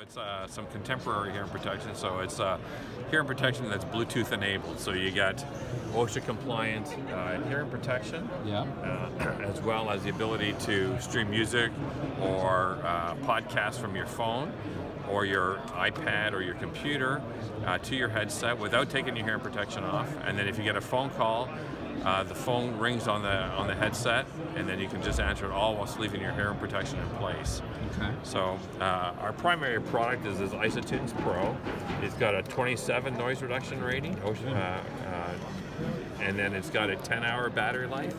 it's some contemporary hearing protection. So it's hearing protection that's Bluetooth enabled. So you got OSHA-compliant hearing protection, as well as the ability to stream music or podcasts from your phone or your iPad or your computer to your headset without taking your hearing protection off. And then if you get a phone call, the phone rings on the headset, and then you can just answer it all whilst leaving your hearing protection in place. Okay. So our primary product is this ISOtunes Pro. It's got a 27 noise reduction rating, and then it's got a 10-hour battery life.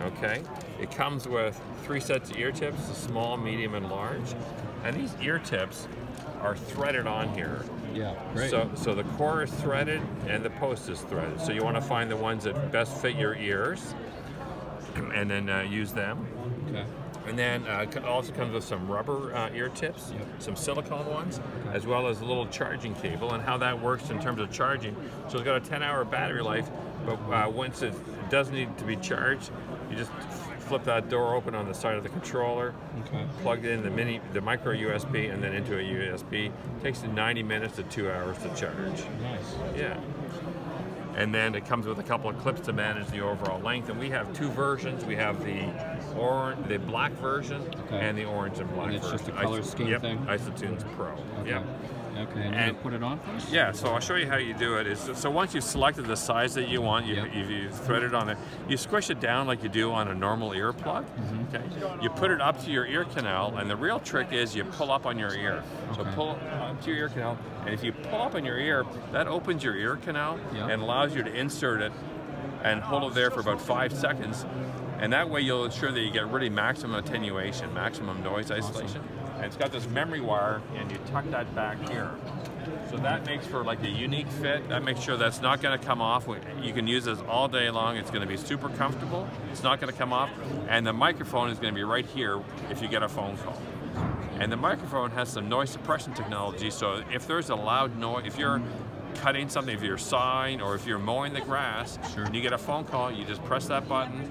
Okay. It comes with 3 sets of ear tips, small, medium, and large. And these ear tips are threaded on here. Yeah, great. So the core is threaded and the post is threaded. So you want to find the ones that best fit your ears and then use them. Okay. And then it also comes with some rubber ear tips, some silicone ones, as well as a little charging cable. And how that works in terms of charging. So it's got a 10-hour battery life, but once it does need to be charged, you just flip that door open on the side of the controller, plug it in the micro USB, and then into a USB. It takes 90 minutes to 2 hours to charge. Nice. Yeah. And then it comes with a couple of clips to manage the overall length. And we have 2 versions. We have the black version and the orange and black version. It's just a color scheme thing? ISOtunes Pro. Okay. Okay, and you put it on first? Yeah, so I'll show you how you do it. So once you've selected the size that you want, you've threaded on it, you squish it down like you do on a normal earplug. Okay. You put it up to your ear canal, and the real trick is you pull up on your ear. So pull up to your ear canal, and if you pull up on your ear, that opens your ear canal and allows you to insert it and hold it there for about 5 seconds. And that way you'll ensure that you get really maximum attenuation, maximum noise isolation. And it's got this memory wire, and you tuck that back here. So that makes for like a unique fit. That makes sure that's not going to come off. You can use this all day long. It's going to be super comfortable. It's not going to come off. And the microphone is going to be right here if you get a phone call. And the microphone has some noise suppression technology, so if there's a loud noise, if you're cutting something, if you're sawing or if you're mowing the grass, and you get a phone call, you just press that button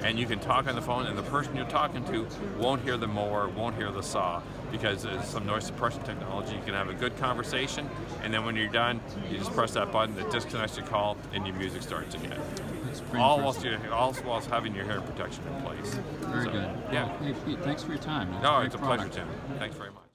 and you can talk on the phone, and the person you're talking to won't hear the mower, won't hear the saw, because there's some noise suppression technology. You can have a good conversation, and then when you're done, you just press that button, it disconnects your call, and your music starts again. All whilst having your hearing protection in place. Very good. Yeah. Well, hey, Pete, thanks for your time. No, it's a pleasure, Tim. Thanks very much.